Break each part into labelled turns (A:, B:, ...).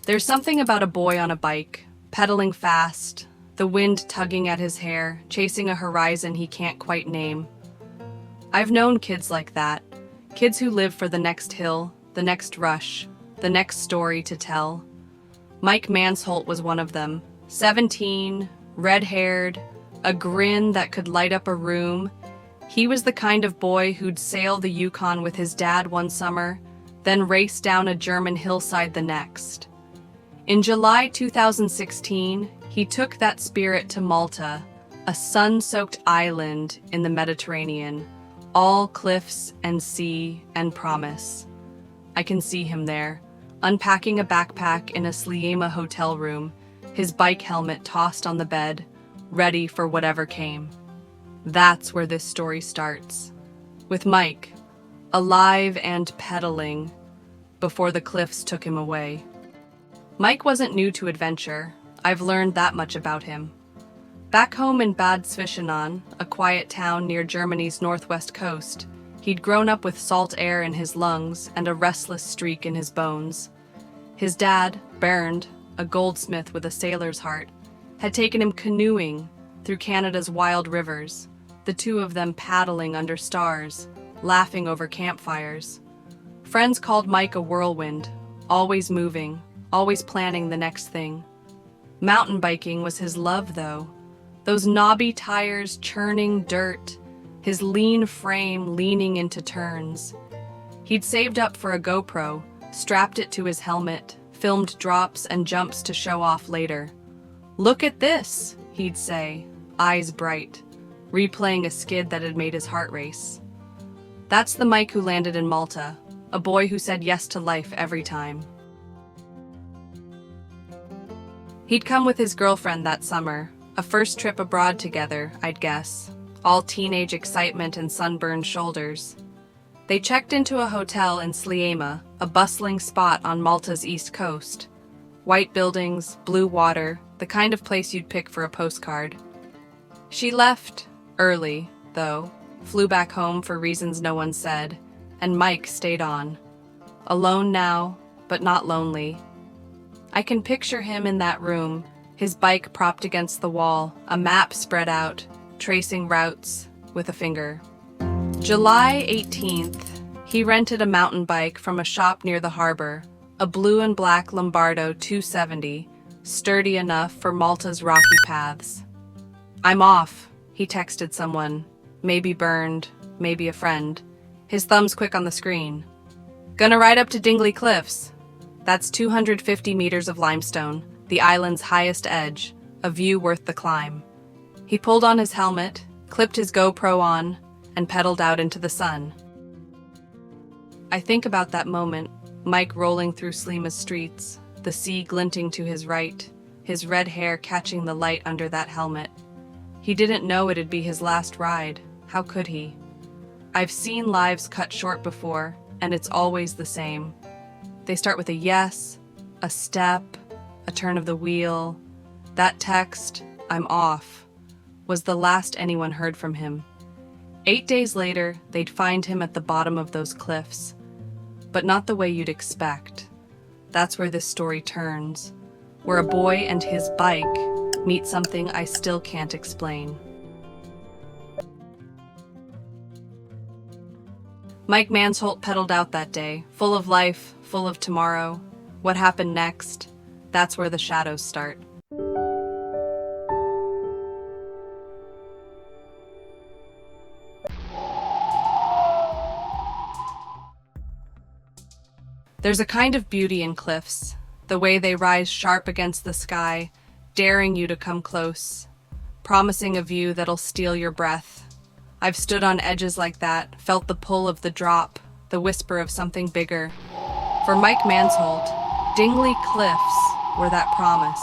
A: There's something about a boy on a bike, pedaling fast, the wind tugging at his hair, chasing a horizon he can't quite name. I've known kids like that, kids who live for the next hill, the next rush, the next story to tell. Mike Mansholt was one of them. 17, red-haired, a grin that could light up a room. He was the kind of boy who'd sail the Yukon with his dad one summer, then race down a German hillside the next. In July 2016, he took that spirit to Malta, a sun-soaked island in the Mediterranean, all cliffs and sea and promise. I can see him there, unpacking a backpack in a Sliema hotel room, his bike helmet tossed on the bed, ready for whatever came. That's where this story starts. With Mike, alive and pedaling, before the cliffs took him away. Mike wasn't new to adventure. I've learned that much about him. Back home in Bad Zwischenahn, a quiet town near Germany's northwest coast, he'd grown up with salt air in his lungs and a restless streak in his bones. His dad, Bernd, a goldsmith with a sailor's heart, had taken him canoeing through Canada's wild rivers, the two of them paddling under stars, laughing over campfires. Friends called Mike a whirlwind, always moving, always planning the next thing. Mountain biking was his love, though. Those knobby tires churning dirt, his lean frame leaning into turns. He'd saved up for a GoPro, strapped it to his helmet, filmed drops and jumps to show off later. "Look at this," he'd say, eyes bright, replaying a skid that had made his heart race. That's the Mike who landed in Malta, a boy who said yes to life every time. He'd come with his girlfriend that summer, a first trip abroad together, I'd guess, all teenage excitement and sunburned shoulders. They checked into a hotel in Sliema, a bustling spot on Malta's east coast. White buildings, blue water, the kind of place you'd pick for a postcard. She left early, though, flew back home for reasons no one said, and Mike stayed on. Alone now, but not lonely. I can picture him in that room, his bike propped against the wall, a map spread out, tracing routes with a finger. July 18th, he rented a mountain bike from a shop near the harbor, a blue and black Lombardo 270, sturdy enough for Malta's rocky paths. "I'm off," he texted someone, maybe Bernd, maybe a friend, his thumbs quick on the screen. "Gonna ride up to Dingli Cliffs." That's 250 meters of limestone, the island's highest edge, a view worth the climb. He pulled on his helmet, clipped his GoPro on, and pedaled out into the sun. I think about that moment, Mike rolling through Sliema's streets, the sea glinting to his right, his red hair catching the light under that helmet. He didn't know it'd be his last ride. How could he? I've seen lives cut short before, and it's always the same. They start with a yes, a step, a turn of the wheel. That text, "I'm off," was the last anyone heard from him. 8 days later, they'd find him at the bottom of those cliffs. But not the way you'd expect. That's where this story turns, where a boy and his bike meet something I still can't explain. Mike Mansholt pedaled out that day, full of life, full of tomorrow. What happened next? That's where the shadows start. There's a kind of beauty in cliffs, the way they rise sharp against the sky, daring you to come close, promising a view that'll steal your breath. I've stood on edges like that, felt the pull of the drop, the whisper of something bigger. For Mike Mansholt, Dingli Cliffs were that promise,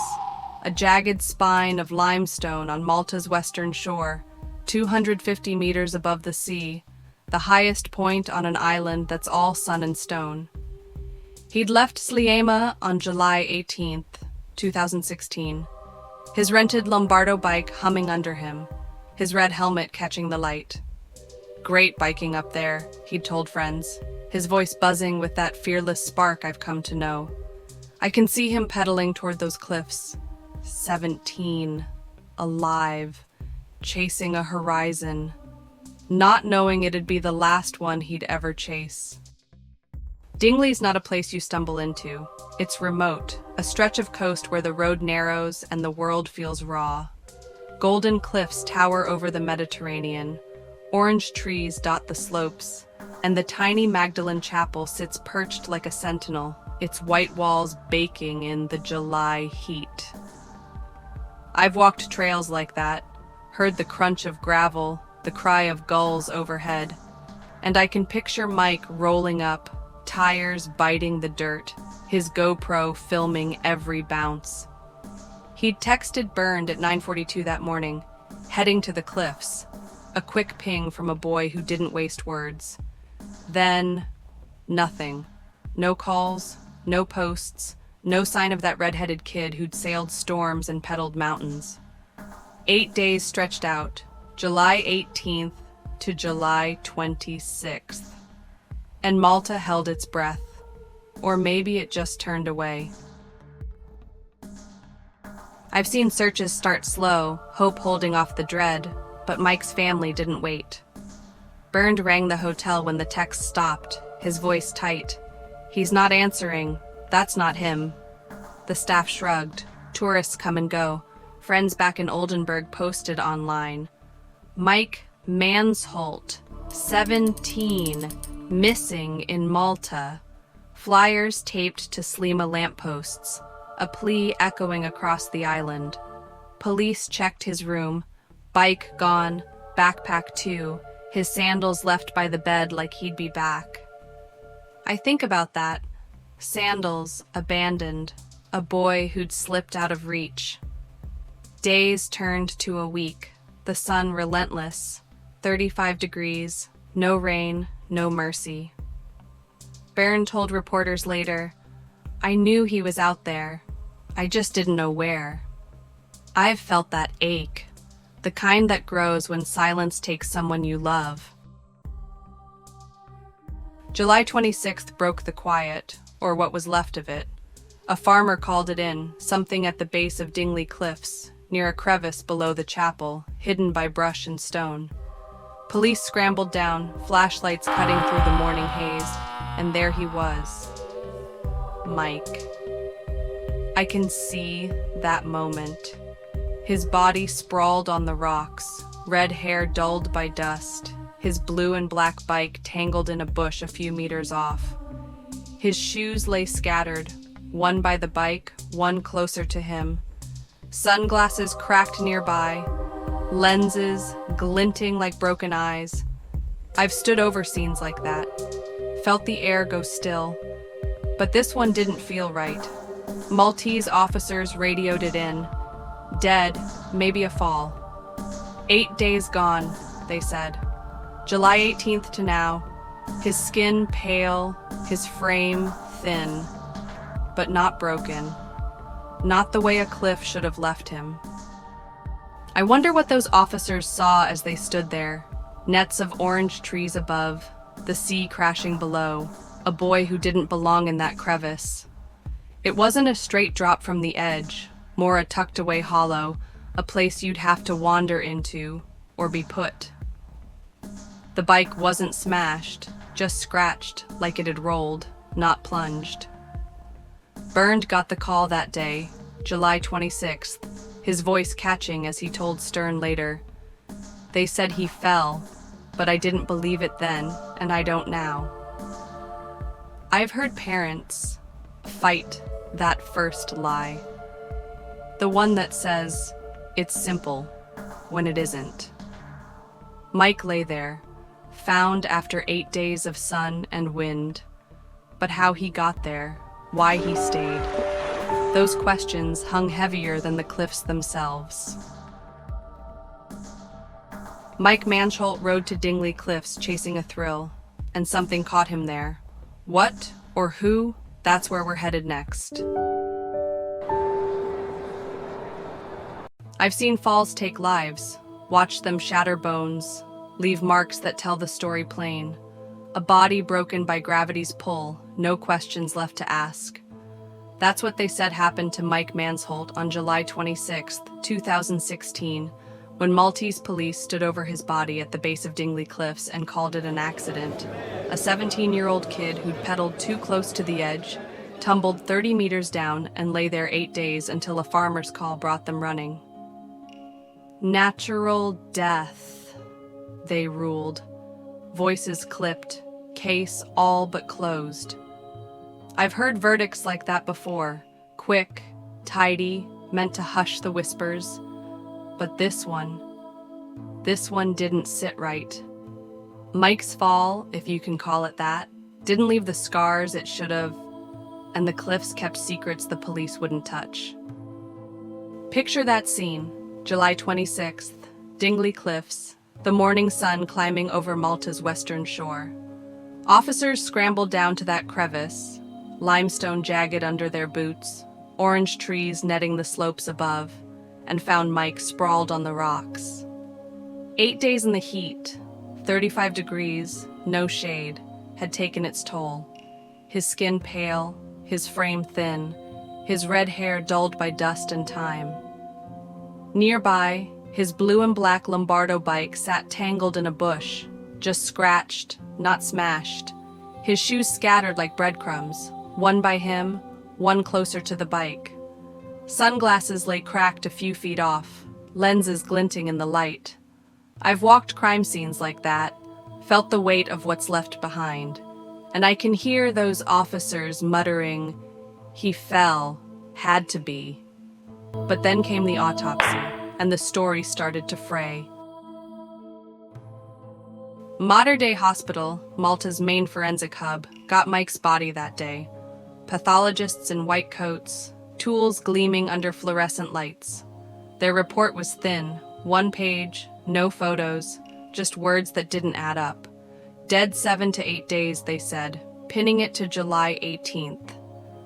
A: a jagged spine of limestone on Malta's western shore, 250 meters above the sea, the highest point on an island that's all sun and stone. He'd left Sliema on July 18th, 2016, his rented Lombardo bike humming under him, his red helmet catching the light. "Great biking up there," he'd told friends, his voice buzzing with that fearless spark I've come to know. I can see him pedaling toward those cliffs. 17, alive, chasing a horizon, not knowing it'd be the last one he'd ever chase. Dingli's not a place you stumble into. It's remote, a stretch of coast where the road narrows and the world feels raw. Golden cliffs tower over the Mediterranean, orange trees dot the slopes, and the tiny Magdalen Chapel sits perched like a sentinel, its white walls baking in the July heat. I've walked trails like that, heard the crunch of gravel, the cry of gulls overhead, and I can picture Mike rolling up, tires biting the dirt, his GoPro filming every bounce. He'd texted Bernd at 9:42 that morning, heading to the cliffs, a quick ping from a boy who didn't waste words. Then, nothing. No calls, no posts, no sign of that red-headed kid who'd sailed storms and pedaled mountains. 8 days stretched out, July 18th to July 26th. And Malta held its breath. Or maybe it just turned away. I've seen searches start slow, hope holding off the dread, but Mike's family didn't wait. Bernd rang the hotel when the text stopped, his voice tight. He's not answering. That's not him. The staff shrugged. Tourists come and go. Friends back in Oldenburg posted online. Mike Mansholt, 17, missing in Malta. Flyers taped to Slima lampposts, a plea echoing across the island. Police checked his room. Bike gone, backpack too, his sandals left by the bed like he'd be back. I think about that. Sandals abandoned, a boy who'd slipped out of reach. Days turned to a week, the sun relentless, 35 degrees, no rain, no mercy. Bernd told reporters later, I knew he was out there. I just didn't know where. I've felt that ache, the kind that grows when silence takes someone you love. July 26th broke the quiet, or what was left of it. A farmer called it in, something at the base of Dingli Cliffs, near a crevice below the chapel, hidden by brush and stone. Police scrambled down, flashlights cutting through the morning haze, and there he was. Mike. I can see that moment. His body sprawled on the rocks, red hair dulled by dust, his blue and black bike tangled in a bush a few meters off. His shoes lay scattered, one by the bike, one closer to him. Sunglasses cracked nearby, lenses glinting like broken eyes. I've stood over scenes like that, felt the air go still, but this one didn't feel right. Maltese officers radioed it in. Dead, maybe a fall. 8 days gone, they said. July 18th to now. His skin pale, his frame thin, but not broken. Not the way a cliff should have left him. I wonder what those officers saw as they stood there. Nets of orange trees above, the sea crashing below, a boy who didn't belong in that crevice. It wasn't a straight drop from the edge, more a tucked away hollow, a place you'd have to wander into or be put. The bike wasn't smashed, just scratched like it had rolled, not plunged. Bernd got the call that day, July 26th, his voice catching as he told Stern later. They said he fell, but I didn't believe it then, and I don't now. I've heard parents fight that first lie. The one that says, it's simple, when it isn't. Mike lay there, found after 8 days of sun and wind. But how he got there, why he stayed, those questions hung heavier than the cliffs themselves. Mike Mansholt rode to Dingli Cliffs chasing a thrill, and something caught him there. What or who? That's where we're headed next. I've seen falls take lives, watched them shatter bones, leave marks that tell the story plain. A body broken by gravity's pull, no questions left to ask. That's what they said happened to Mike Mansholt on July 26, 2016, when Maltese police stood over his body at the base of Dingli Cliffs and called it an accident. A 17-year-old kid who'd pedaled too close to the edge, tumbled 30 meters down, and lay there 8 days until a farmer's call brought them running. Natural death, they ruled. Voices clipped, case all but closed. I've heard verdicts like that before, quick, tidy, meant to hush the whispers. But this one didn't sit right. Mike's fall, if you can call it that, didn't leave the scars it should have, and the cliffs kept secrets the police wouldn't touch. Picture that scene, July 26th, Dingli Cliffs, the morning sun climbing over Malta's western shore. Officers scrambled down to that crevice, limestone jagged under their boots, orange trees netting the slopes above, and found Mike sprawled on the rocks. 8 days in the heat, 35 degrees, no shade, had taken its toll. His skin pale, his frame thin, his red hair dulled by dust and time. Nearby, his blue and black Lombardo bike sat tangled in a bush, just scratched, not smashed. His shoes scattered like breadcrumbs, one by him, one closer to the bike. Sunglasses lay cracked a few feet off, lenses glinting in the light. I've walked crime scenes like that, felt the weight of what's left behind, and I can hear those officers muttering, "He fell, had to be." But then came the autopsy, and the story started to fray. Moderato Hospital, Malta's main forensic hub, got Mike's body that day. Pathologists in white coats, tools gleaming under fluorescent lights. Their report was thin, 1 page, no photos, just words that didn't add up. Dead 7 to 8 days, they said, pinning it to July 18th,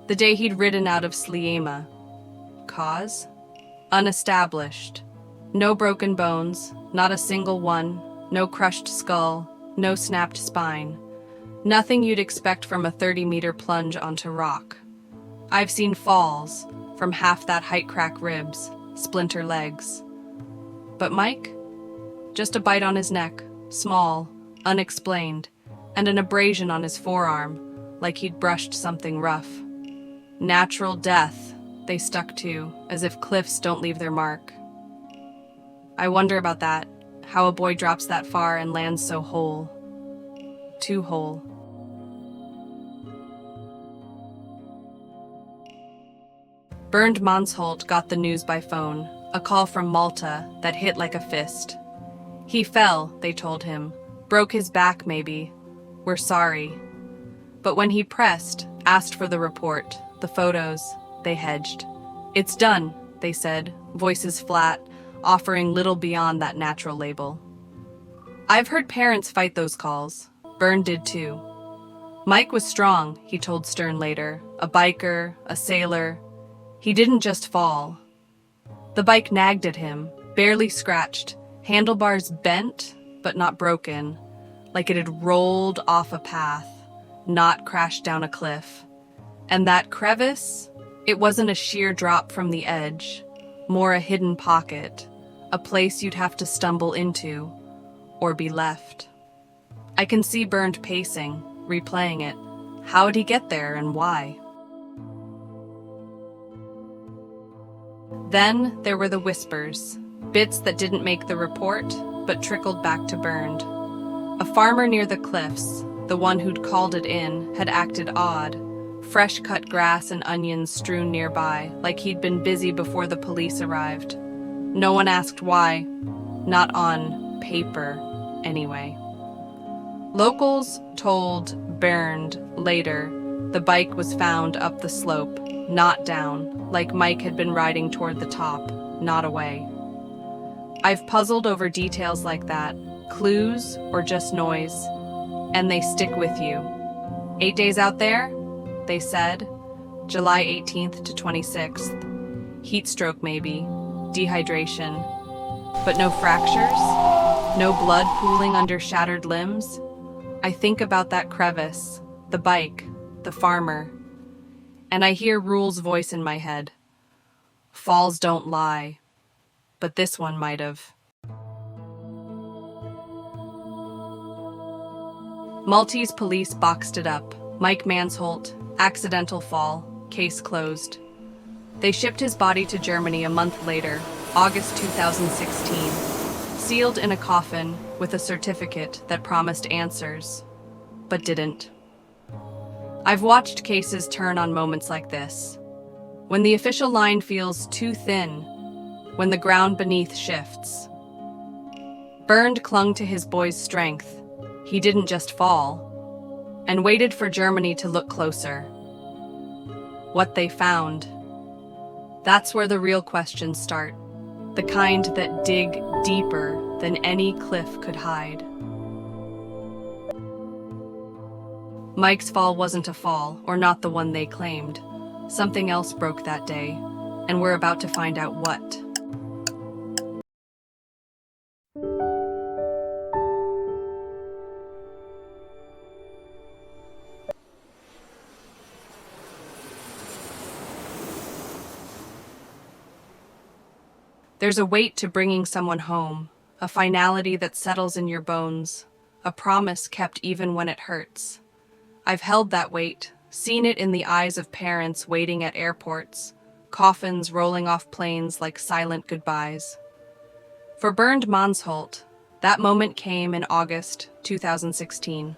A: the day he'd ridden out of Sliema. Cause? Unestablished. No broken bones, not a single one, no crushed skull, no snapped spine. Nothing you'd expect from a 30-meter plunge onto rock. I've seen falls, from half that height crack ribs, splinter legs. But Mike? Just a bite on his neck, small, unexplained, and an abrasion on his forearm, like he'd brushed something rough. Natural death, they stuck to, as if cliffs don't leave their mark. I wonder about that, how a boy drops that far and lands so whole. Too whole. Bernd Mansholt got the news by phone, a call from Malta that hit like a fist. He fell, they told him. Broke his back, maybe. We're sorry. But when he pressed, asked for the report, the photos, they hedged. It's done, they said, voices flat, offering little beyond that natural label. I've heard parents fight those calls. Bernd did too. Mike was strong, he told Stern later, a biker, a sailor. He didn't just fall. The bike nagged at him, barely scratched, handlebars bent, but not broken, like it had rolled off a path, not crashed down a cliff. And that crevice, it wasn't a sheer drop from the edge, more a hidden pocket, a place you'd have to stumble into, or be left. I can see Bernd pacing, replaying it. How'd he get there and why? Then there were the whispers, bits that didn't make the report, but trickled back to Bernd. A farmer near the cliffs, the one who'd called it in, had acted odd. Fresh cut grass and onions strewn nearby, like he'd been busy before the police arrived. No one asked why. Not on paper, anyway. Locals told Bernd later the bike was found up the slope, not down, like Mike had been riding toward the top, not away. I've puzzled over details like that, clues or just noise, and they stick with you. 8 days out there, they said, July 18th to 26th. Heat stroke maybe, dehydration, but no fractures, no blood pooling under shattered limbs. I think about that crevice, the bike, the farmer. and I hear Rule's voice in my head. Falls don't lie, but this one might have. Maltese police boxed it up. Mike Mansholt, accidental fall, case closed. They shipped his body to Germany a month later, August 2016, sealed in a coffin with a certificate that promised answers, but didn't. I've watched cases turn on moments like this. When the official line feels too thin, when the ground beneath shifts. Bernd clung to his boy's strength. He didn't just fall, and waited for Germany to look closer. What they found. That's where the real questions start. The kind that dig deeper than any cliff could hide. Mike's fall wasn't a fall, or not the one they claimed. Something else broke that day, and we're about to find out what. There's a weight to bringing someone home, a finality that settles in your bones, a promise kept even when it hurts. I've held that weight, seen it in the eyes of parents waiting at airports, coffins rolling off planes like silent goodbyes. For Bernd Mansholt, that moment came in August 2016,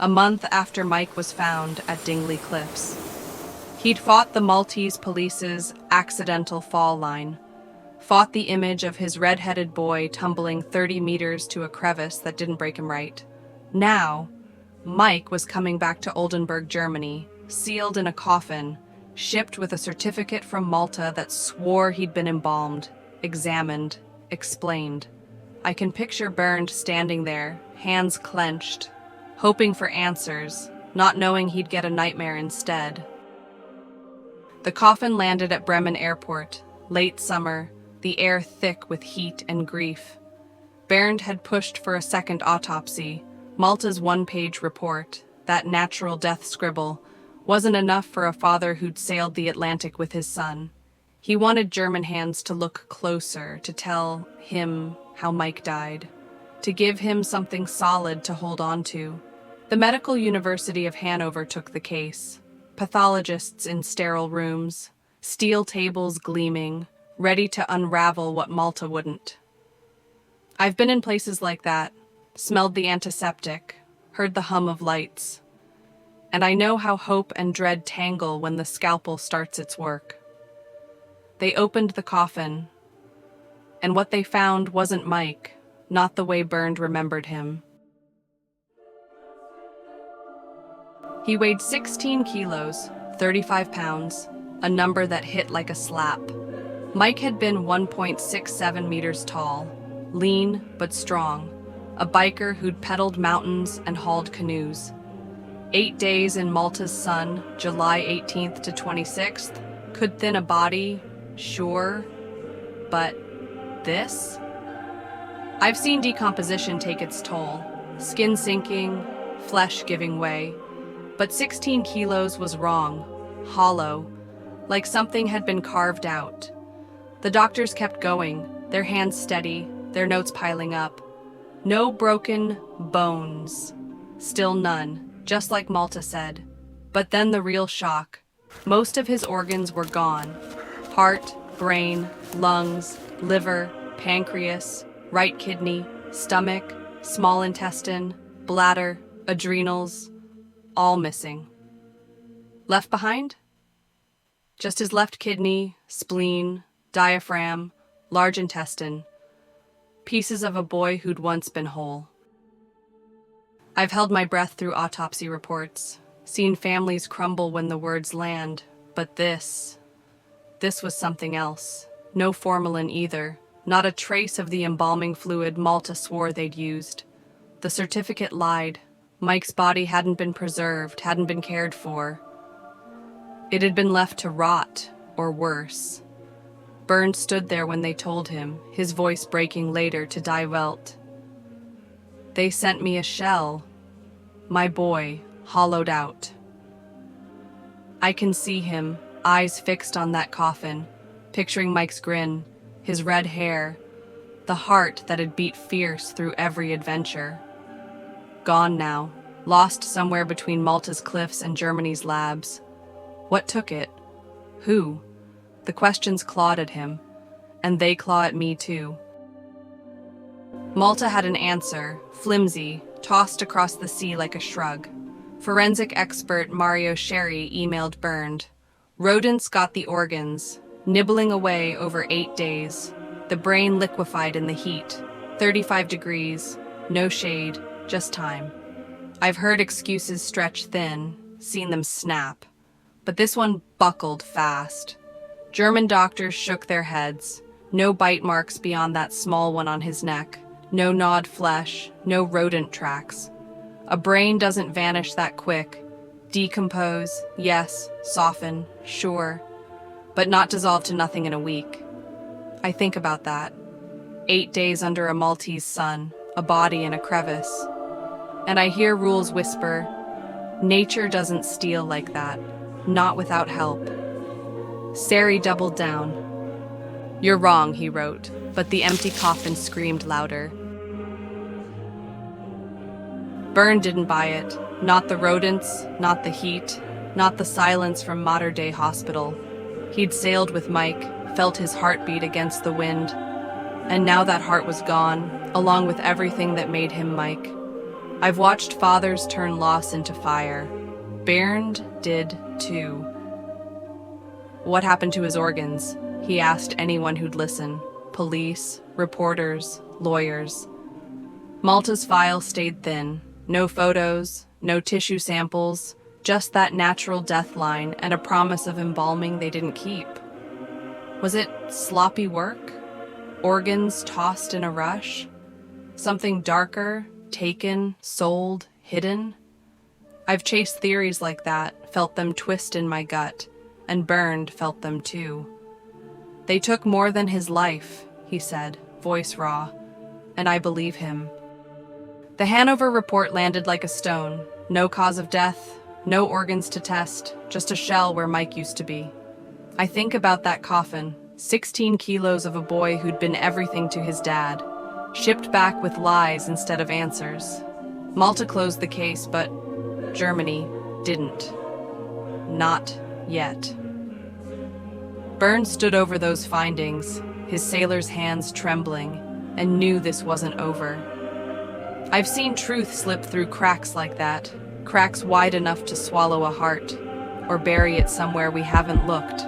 A: a month after Mike was found at Dingli Cliffs. He'd fought the Maltese police's accidental fall line, fought the image of his red-headed boy tumbling 30 meters to a crevice that didn't break him right. Now, Mike was coming back to Oldenburg, Germany, sealed in a coffin, shipped with a certificate from Malta that swore he'd been embalmed, examined, explained. I can picture Bernd standing there, hands clenched, hoping for answers, not knowing he'd get a nightmare instead. The coffin landed at Bremen Airport, late summer, the air thick with heat and grief. Bernd had pushed for a second autopsy. Malta's one-page report, that natural death scribble, wasn't enough for a father who'd sailed the Atlantic with his son. He wanted German hands to look closer, to tell him how Mike died, to give him something solid to hold on to. The Medical University of Hanover took the case. Pathologists in sterile rooms, steel tables gleaming, ready to unravel what Malta wouldn't. I've been in places like that, smelled the antiseptic, heard the hum of lights, and I know how hope and dread tangle when the scalpel starts its work. They opened the coffin, and what they found wasn't Mike, not the way Bernd remembered him. He weighed 16 kilos, 35 pounds, a number that hit like a slap. Mike had been 1.67 meters tall, lean but strong, a biker who'd pedaled mountains and hauled canoes. 8 days in Malta's sun, July 18th to 26th, could thin a body, sure, but this? I've seen decomposition take its toll, skin sinking, flesh giving way, but 16 kilos was wrong, hollow, like something had been carved out. The doctors kept going, their hands steady, their notes piling up. No broken bones. Still none, just like Malta said. But then the real shock. Most of his organs were gone. Heart, brain, lungs, liver, pancreas, right kidney, stomach, small intestine, bladder, adrenals, all missing. Left behind? Just his left kidney, spleen, diaphragm, large intestine, pieces of a boy who'd once been whole. I've held my breath through autopsy reports, seen families crumble when the words land, but this was something else. No formalin either, not a trace of the embalming fluid Malta swore they'd used. The certificate lied. Mike's body hadn't been preserved, hadn't been cared for. It had been left to rot, or worse. Bernd stood there when they told him, his voice breaking later to Die Welt. They sent me a shell. My boy, hollowed out. I can see him, eyes fixed on that coffin, picturing Mike's grin, his red hair, the heart that had beat fierce through every adventure. Gone now, lost somewhere between Malta's cliffs and Germany's labs. What took it? Who? The questions clawed at him, and they claw at me too. Malta had an answer, flimsy, tossed across the sea like a shrug. Forensic expert Mario Sherry emailed Bernd. Rodents got the organs, nibbling away over 8 days. The brain liquefied in the heat, 35 degrees, no shade, just time. I've heard excuses stretch thin, seen them snap. But this one buckled fast. German doctors shook their heads. No bite marks beyond that small one on his neck. No gnawed flesh, no rodent tracks. A brain doesn't vanish that quick. Decompose, yes, soften, sure, but not dissolve to nothing in a week. I think about that. 8 days under a Maltese sun, a body in a crevice. And I hear rules whisper, nature doesn't steal like that, not without help. Sari doubled down. You're wrong, he wrote, but the empty coffin screamed louder. Bernd didn't buy it. Not the rodents, not the heat, not the silence from modern-day hospital. He'd sailed with Mike, felt his heartbeat against the wind, and now that heart was gone, along with everything that made him Mike. I've watched fathers turn loss into fire. Bernd did too. What happened to his organs? He asked anyone who'd listen. Police, reporters, lawyers. Malta's file stayed thin. No photos, no tissue samples, just that natural death line and a promise of embalming they didn't keep. Was it sloppy work? Organs tossed in a rush? Something darker, taken, sold, hidden? I've chased theories like that, felt them twist in my gut, and Bernd felt them too. They took more than his life, he said, voice raw, and I believe him. The Hanover report landed like a stone. No cause of death, no organs to test, just a shell where Mike used to be. I think about that coffin, 16 kilos of a boy who'd been everything to his dad, shipped back with lies instead of answers. Malta closed the case, but Germany didn't. Not yet. Bernd stood over those findings, his sailor's hands trembling, and knew this wasn't over. I've seen truth slip through cracks like that, cracks wide enough to swallow a heart, or bury it somewhere we haven't looked.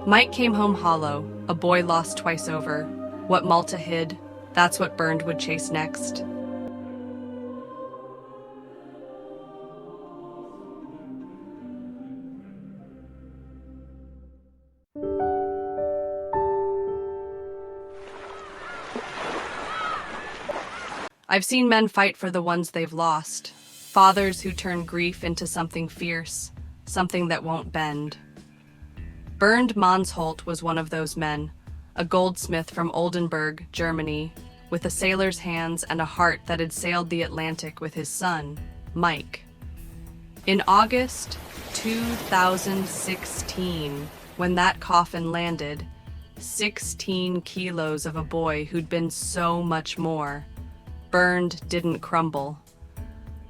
A: Mike came home hollow, a boy lost twice over. What Malta hid, that's what Bernd would chase next. I've seen men fight for the ones they've lost, fathers who turn grief into something fierce, something that won't bend. Bernd Mansholt was one of those men, a goldsmith from Oldenburg, Germany, with a sailor's hands and a heart that had sailed the Atlantic with his son, Mike. In August 2016, when that coffin landed, 16 kilos of a boy who'd been so much more, Bernd didn't crumble.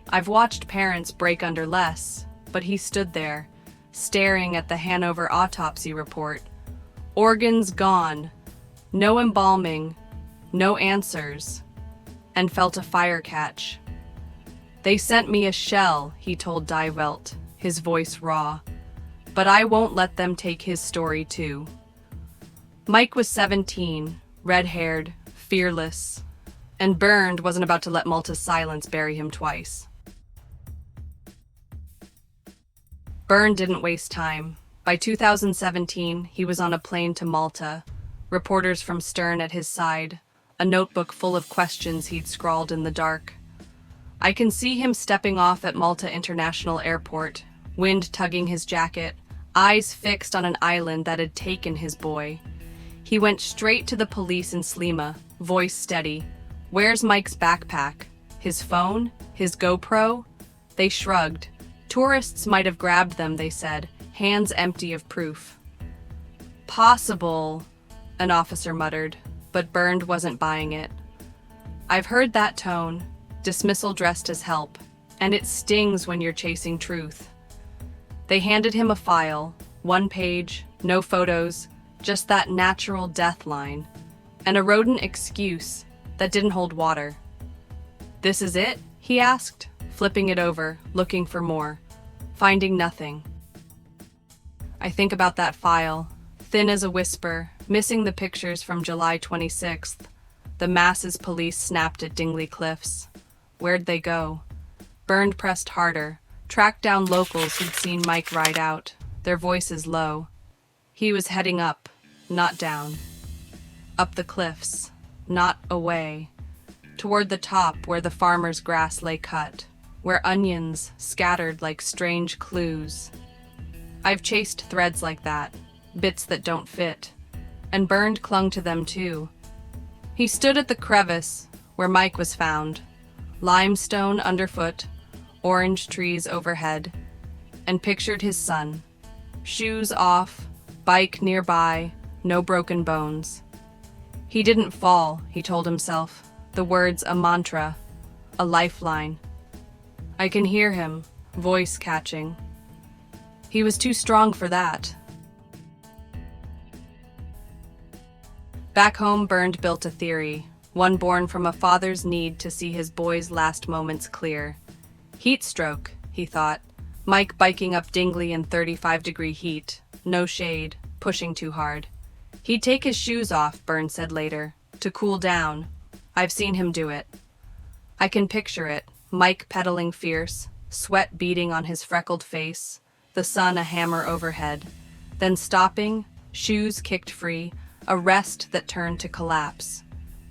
A: I've watched parents break under less, but he stood there, staring at the Hanover autopsy report. Organs gone, no embalming, no answers, and felt a fire catch. They sent me a shell, he told Die Welt, his voice raw. But I won't let them take his story too. Mike was 17, red-haired, fearless, and Bernd wasn't about to let Malta's silence bury him twice. Bernd didn't waste time. By 2017, he was on a plane to Malta, reporters from stern at his side, a notebook full of questions he'd scrawled in the dark. I can see him stepping off at Malta International Airport, wind tugging his jacket, eyes fixed on an island that had taken his boy. He went straight to the police in Slima, voice steady. Where's Mike's backpack? His phone? His GoPro? They shrugged. Tourists might have grabbed them, they said, hands empty of proof. Possible, an officer muttered, but Bernd wasn't buying it. I've heard that tone, dismissal dressed as help, and it stings when you're chasing truth. They handed him a file, 1 page, no photos, just that natural death line, and a rodent excuse that didn't hold water. This is it? He asked, flipping it over, looking for more, finding nothing. I think about that file, thin as a whisper, missing the pictures from July 26th. The masses police snapped at Dingli Cliffs. Where'd they go? Bernd pressed harder, tracked down locals who'd seen Mike ride out, their voices low. He was heading up, not down. Up the cliffs, not away. Toward the top where the farmer's grass lay cut, where onions scattered like strange clues. I've chased threads like that, bits that don't fit, and Bernd clung to them too. He stood at the crevice where Mike was found, limestone underfoot, orange trees overhead, and pictured his son. Shoes off, bike nearby, no broken bones. He didn't fall, he told himself, the words a mantra, a lifeline. I can hear him, voice catching. He was too strong for that. Back home, Bernd built a theory, one born from a father's need to see his boy's last moments clear. Heat stroke, he thought. Mike biking up Dingli in 35-degree heat, no shade, pushing too hard. He'd take his shoes off, Bernd said later, to cool down. I've seen him do it. I can picture it, Mike pedaling fierce, sweat beading on his freckled face, the sun a hammer overhead. Then stopping, shoes kicked free, a rest that turned to collapse.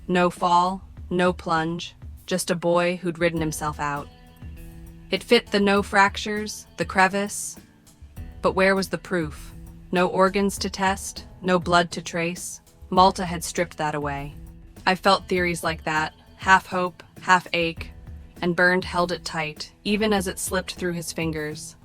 A: No fall, no plunge, just a boy who'd ridden himself out. It fit the no fractures, the crevice, but where was the proof? No organs to test, no blood to trace. Malta had stripped that away. I felt theories like that, half hope, half ache, and Bernd held it tight, even as it slipped through his fingers.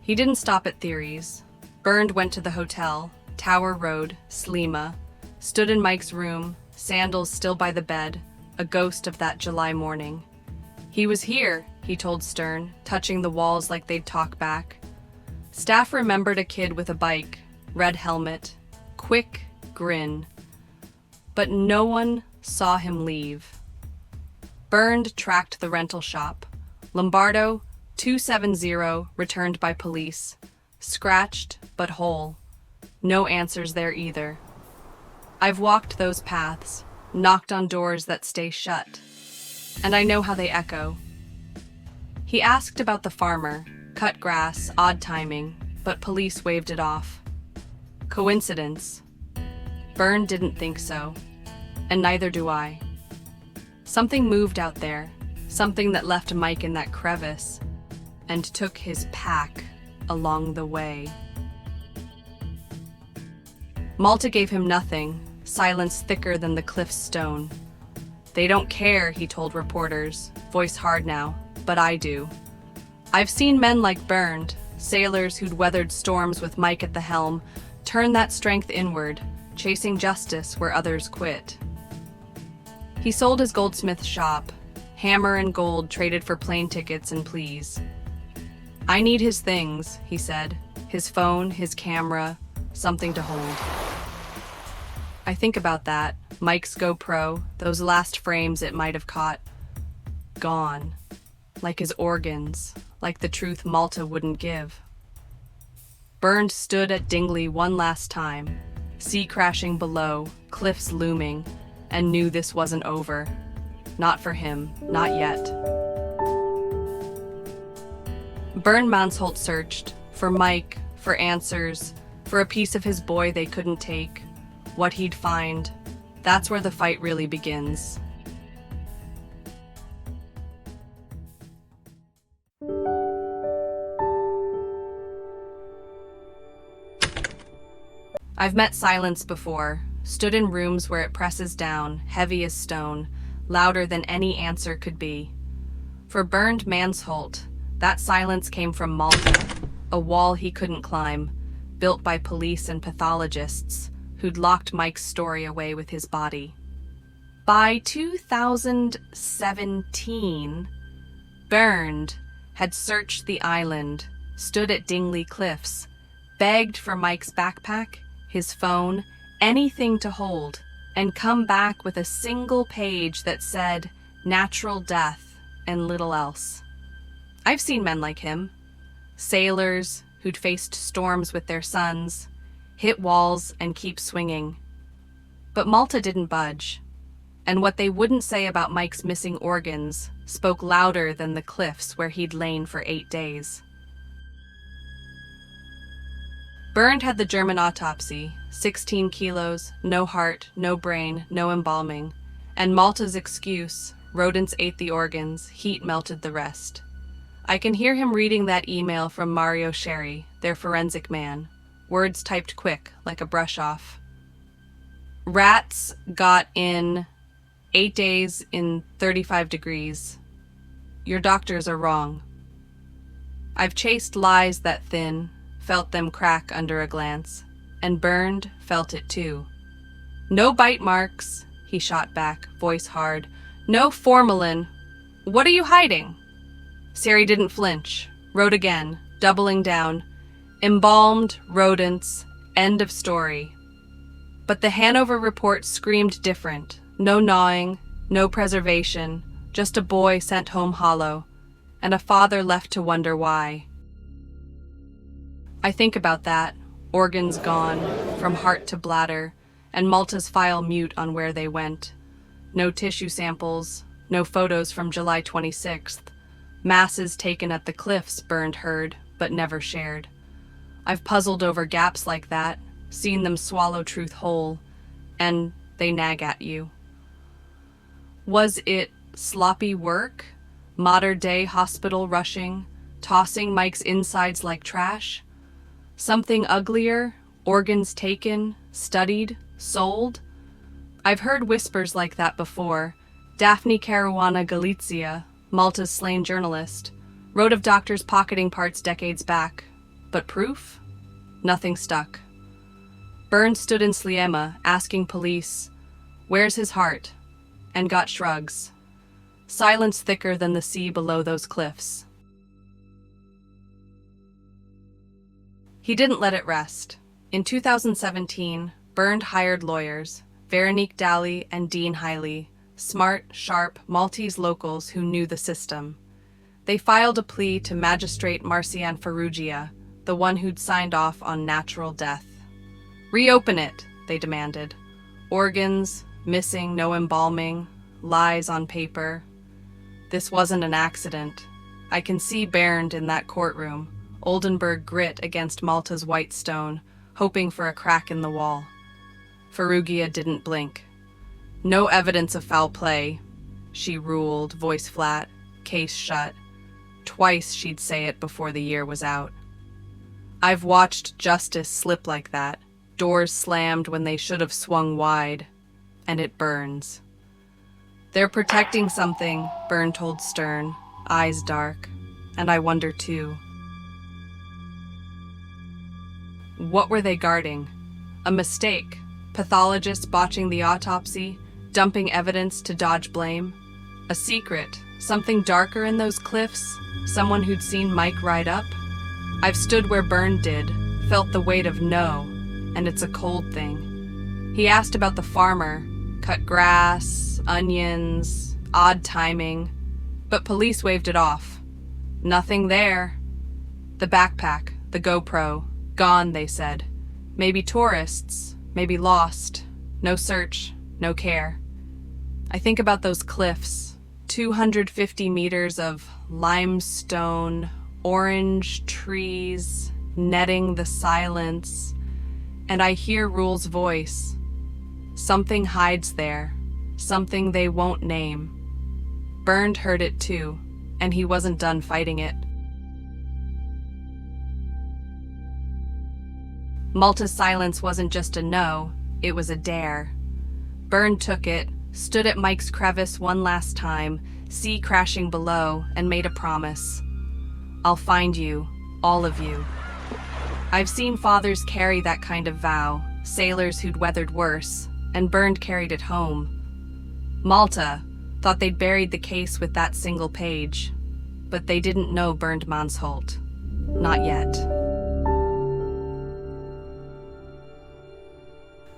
A: He didn't stop at theories. Bernd went to the hotel, Tower Road, Slima, stood in Mike's room, sandals still by the bed, a ghost of that July morning. He was here, he told Stern, touching the walls like they'd talk back. Staff remembered a kid with a bike, red helmet, quick grin. But no one saw him leave. Bernd tracked the rental shop. Lombardo 270 returned by police. Scratched, but whole. No answers there either. I've walked those paths, knocked on doors that stay shut, and I know how they echo. He asked about the farmer, cut grass, odd timing, but police waved it off. Coincidence? Bernd didn't think so, and neither do I. Something moved out there, something that left Mike in that crevice, and took his pack along the way. Malta gave him nothing, silence thicker than the cliff's stone. They don't care, he told reporters, voice hard now, but I do. I've seen men like Bernd, sailors who'd weathered storms with Mike at the helm, turn that strength inward, chasing justice where others quit. He sold his goldsmith shop, hammer and gold traded for plane tickets and pleas. I need his things, he said, his phone, his camera, something to hold. I think about that, Mike's GoPro, those last frames it might have caught. Gone. Like his organs, like the truth Malta wouldn't give. Bernd stood at Dingli one last time, sea crashing below, cliffs looming, and knew this wasn't over. Not for him, not yet. Bernd Mansholt searched, for Mike, for answers, for a piece of his boy they couldn't take. What he'd find, that's where the fight really begins. I've met silence before, stood in rooms where it presses down, heavy as stone, louder than any answer could be. For burned Mansholt, that silence came from Malta, a wall he couldn't climb, built by police and pathologists who'd locked Mike's story away with his body. By 2017, Bernd had searched the island, stood at Dingli Cliffs, begged for Mike's backpack, his phone, anything to hold, and come back with a single page that said natural death and little else. I've seen men like him, sailors who'd faced storms with their sons, hit walls and keep swinging. But Malta didn't budge, and what they wouldn't say about Mike's missing organs spoke louder than the cliffs where he'd lain for 8 days. Bernd had the German autopsy, 16 kilos, no heart, no brain, no embalming, and Malta's excuse, rodents ate the organs, heat melted the rest. I can hear him reading that email from Mario Sherry, their forensic man, words typed quick, like a brush off. Rats got in 8 days in 35 degrees. Your doctors are wrong. I've chased lies that thin, felt them crack under a glance, and Bernd felt it too. No bite marks, he shot back, voice hard. No formalin. What are you hiding? Sari didn't flinch, wrote again, doubling down. Embalmed, rodents, end of story. But the Hanover report screamed different. No gnawing, no preservation, just a boy sent home hollow, and a father left to wonder why. I think about that, organs gone, from heart to bladder, and Malta's file mute on where they went. No tissue samples, no photos from July 26th. Masses taken at the cliffs, Bernd heard, but never shared. I've puzzled over gaps like that, seen them swallow truth whole, and they nag at you. Was it sloppy work? Modern-day hospital rushing, tossing Mike's insides like trash? Something uglier, organs taken, studied, sold? I've heard whispers like that before. Daphne Caruana Galizia, Malta's slain journalist, wrote of doctors pocketing parts decades back. But proof? Nothing stuck. Bernd stood in Sliema, asking police, "Where's his heart?" and got shrugs. Silence thicker than the sea below those cliffs. He didn't let it rest. In 2017, Bernd hired lawyers, Veronique Daly and Dean Hiley, smart, sharp Maltese locals who knew the system. They filed a plea to Magistrate Marcian Farrugia, the one who'd signed off on natural death. Reopen it, they demanded. Organs, missing, no embalming, lies on paper. This wasn't an accident. I can see Bernd in that courtroom, Oldenburg grit against Malta's white stone, hoping for a crack in the wall. Farrugia didn't blink. No evidence of foul play, she ruled, voice flat, case shut. Twice she'd say it before the year was out. I've watched justice slip like that, doors slammed when they should have swung wide, and it burns. They're protecting something, Bernd told Stern, eyes dark, and I wonder too. What were they guarding? A mistake, pathologists botching the autopsy, dumping evidence to dodge blame. A secret, something darker in those cliffs, someone who'd seen Mike ride up. I've stood where Bernd did, felt the weight of no, and it's a cold thing. He asked about the farmer, cut grass, onions, odd timing, but police waved it off. Nothing there. The backpack, the GoPro, gone, they said. Maybe tourists, maybe lost. No search, no care. I think about those cliffs, 250 meters of limestone, orange trees, netting the silence, and I hear Rule's voice. Something hides there, something they won't name. Bernd heard it too, and he wasn't done fighting it. Malta's silence wasn't just a no, It was a dare. Bernd took it, stood at Mike's crevice one last time, sea crashing below, and made a promise. I'll find you, all of you. I've seen fathers carry that kind of vow, sailors who'd weathered worse, and Bernd carried it home. Malta thought they'd buried the case with that single page, but they didn't know Bernd Mansholt. Not yet.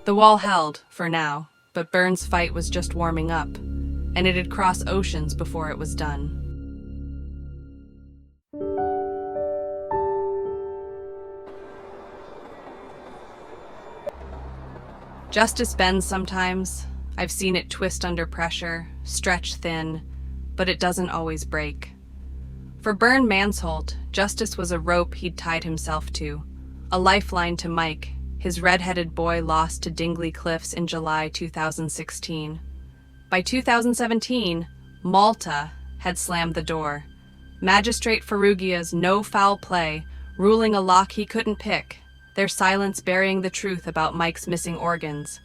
A: The wall held, for now, but Bernd's fight was just warming up, and it'd cross oceans before it was done. Justice bends sometimes. I've seen it twist under pressure, stretch thin, but it doesn't always break. For Bernd Mansholt, justice was a rope he'd tied himself to, a lifeline to Mike, his red-headed boy lost to Dingli Cliffs in July 2016. By 2017, Malta had slammed the door. Magistrate Farrugia's no foul play, ruling a lock he couldn't pick, their silence burying the truth about Mike's missing organs.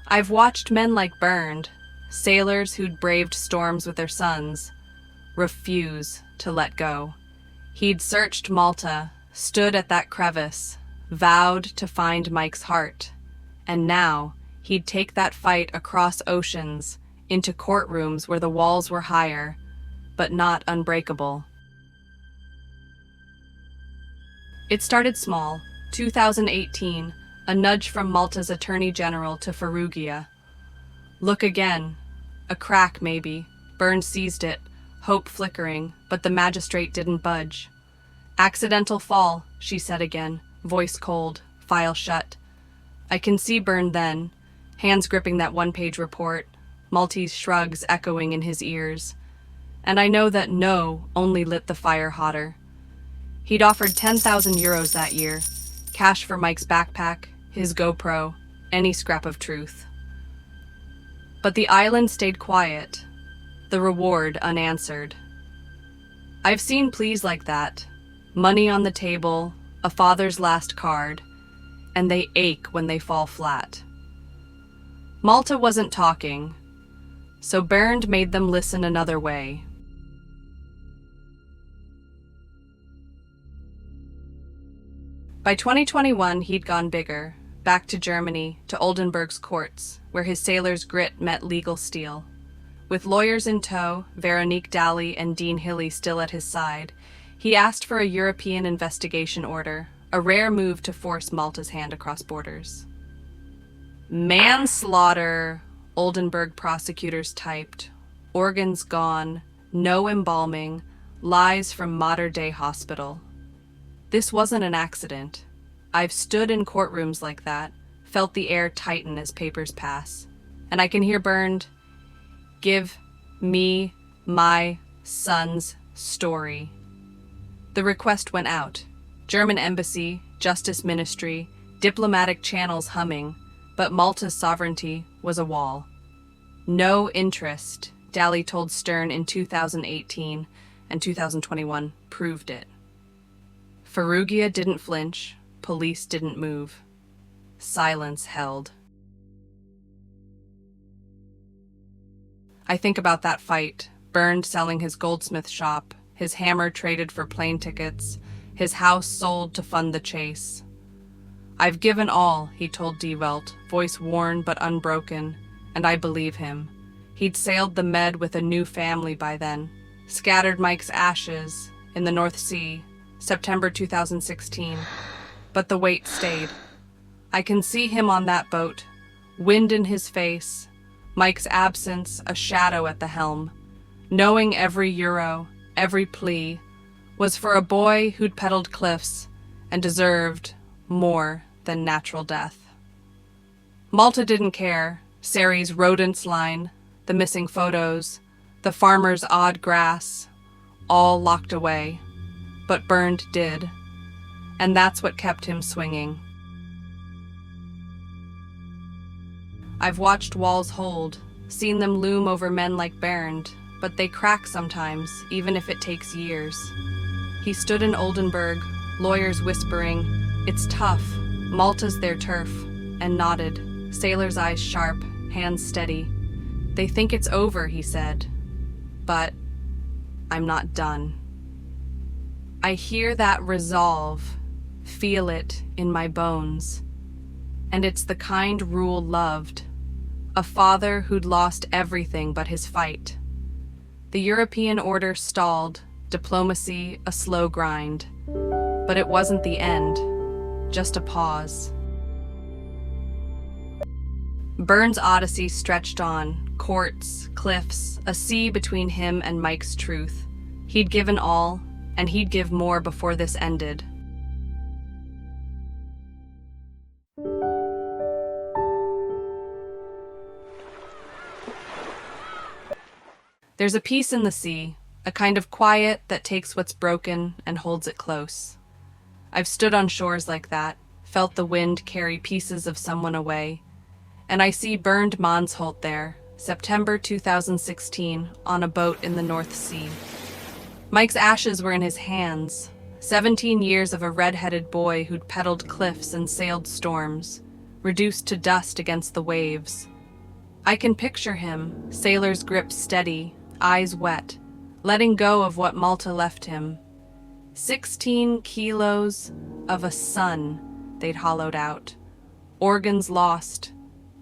A: I've watched men like Bernd, sailors who'd braved storms with their sons, refuse to let go. He'd searched Malta, stood at that crevice, vowed to find Mike's heart, and now he'd take that fight across oceans, into courtrooms where the walls were higher, but not unbreakable. It started small, 2018, a nudge from Malta's Attorney General to Farrugia. Look again. A crack, maybe. Bernd seized it, hope flickering, but the magistrate didn't budge. Accidental fall, she said again, voice cold, file shut. I can see Bernd then, hands gripping that one-page report, Maltese shrugs echoing in his ears. And I know that no only lit the fire hotter. He'd offered 10,000 euros that year, cash for Mike's backpack, his GoPro, any scrap of truth. But the island stayed quiet, the reward unanswered. I've seen pleas like that, money on the table, a father's last card, and they ache when they fall flat. Malta wasn't talking, so Bernd made them listen another way. By 2021, he'd gone bigger, back to Germany, to Oldenburg's courts, where his sailor's grit met legal steel. With lawyers in tow, Veronique Daly and Dean Hilly still at his side, he asked for a European investigation order, a rare move to force Malta's hand across borders. Manslaughter, Oldenburg prosecutors typed. Organs gone, no embalming, lies from modern-day hospital. This wasn't an accident. I've stood in courtrooms like that, felt the air tighten as papers pass, and I can hear Bernd, give me my son's story. The request went out. German embassy, justice ministry, diplomatic channels humming, but Malta's sovereignty was a wall. No interest, Daly told Stern in 2018, and 2021 proved it. Farrugia didn't flinch, police didn't move. Silence held. I think about that fight, Bernd selling his goldsmith shop, his hammer traded for plane tickets, his house sold to fund the chase. I've given all, he told Die Welt, voice worn but unbroken, and I believe him. He'd sailed the Med with a new family by then, scattered Mike's ashes in the North Sea, September 2016, but the weight stayed. I can see him on that boat, wind in his face, Mike's absence a shadow at the helm, knowing every euro, every plea, was for a boy who'd peddled cliffs and deserved more than natural death. Malta didn't care, Sari's rodents line, the missing photos, the farmer's odd grass, all locked away. But Bernd did, and that's what kept him swinging. I've watched walls hold, seen them loom over men like Bernd, but they crack sometimes, even if it takes years. He stood in Oldenburg, lawyers whispering, "It's tough, Malta's their turf," and nodded. sailor's eyes sharp, hands steady. They think it's over, he said. But I'm not done. I hear that resolve, feel it in my bones. And it's the kind Rule loved. A father who'd lost everything but his fight. The European order stalled, diplomacy a slow grind. But it wasn't the end, just a pause. Burns' odyssey stretched on, courts, cliffs, a sea between him and Mike's truth. He'd given all, and he'd give more before this ended. There's a peace in the sea, a kind of quiet that takes what's broken and holds it close. I've stood on shores like that, felt the wind carry pieces of someone away, and I see burned Mansholt there, September 2016, on a boat in the North Sea. Mike's ashes were in his hands, 17 years of a red-headed boy who'd peddled cliffs and sailed storms, reduced to dust against the waves. I can picture him, sailor's grip steady, eyes wet, letting go of what Malta left him. 16 kilos of a son they'd hollowed out. Organs lost,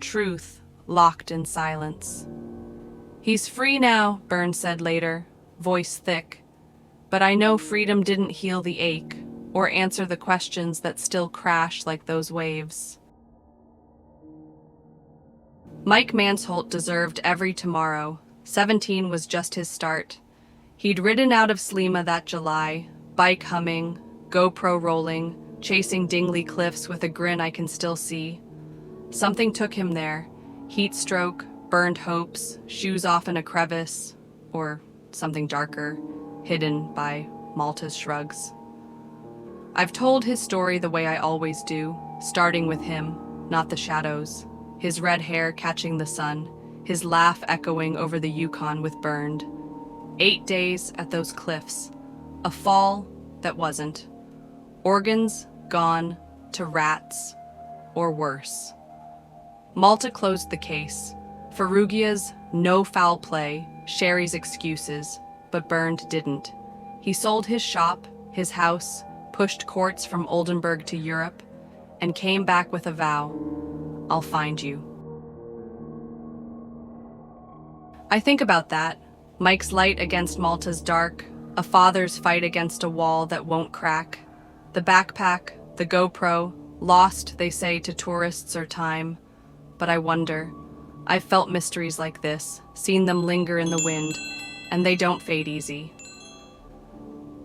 A: truth locked in silence. He's free now, Burns said later, voice thick. But I know freedom didn't heal the ache or answer the questions that still crash like those waves. Mike Mansholt deserved every tomorrow. 17 was just his start. He'd ridden out of Slima that July, bike humming, GoPro rolling, chasing Dingli cliffs with a grin I can still see. Something took him there. Heat stroke, burned hopes, shoes off in a crevice, or something darker, hidden by Malta's shrugs. I've told his story the way I always do, starting with him, not the shadows. His red hair catching the sun, his laugh echoing over the Yukon with burned. 8 days at those cliffs, a fall that wasn't. Organs gone to rats, or worse. Malta closed the case. Ferrugia's no foul play, Sherry's excuses, but Burned didn't. He sold his shop, his house, pushed courts from Oldenburg to Europe, and came back with a vow: I'll find you. I think about that. Mike's light against Malta's dark, a father's fight against a wall that won't crack. The backpack, the GoPro, lost, they say, to tourists or time. But I wonder. I've felt mysteries like this, seen them linger in the wind, and they don't fade easy.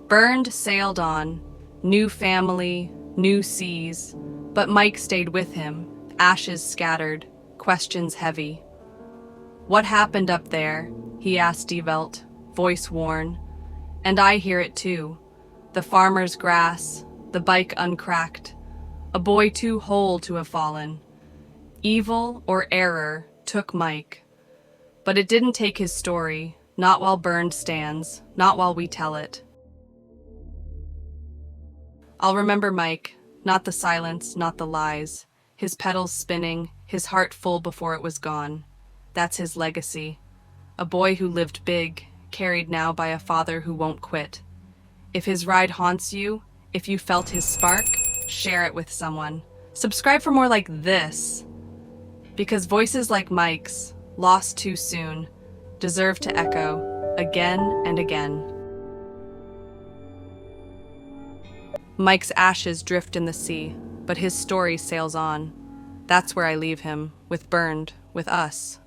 A: Burned sailed on, new family, new seas, but Mike stayed with him, ashes scattered, questions heavy. What happened up there? He asked Die Welt, voice worn. And I hear it too. The farmer's grass, the bike uncracked, a boy too whole to have fallen. Evil or error took Mike. But it didn't take his story, not while Burned stands, not while we tell it. I'll remember Mike, not the silence, not the lies, his pedals spinning, his heart full before it was gone. That's his legacy. A boy who lived big, carried now by a father who won't quit. If his ride haunts you, if you felt his spark, share it with someone. Subscribe for more like this. Because voices like Mike's, lost too soon, deserve to echo again and again. Mike's ashes drift in the sea, but his story sails on. That's where I leave him, with Burned, with us.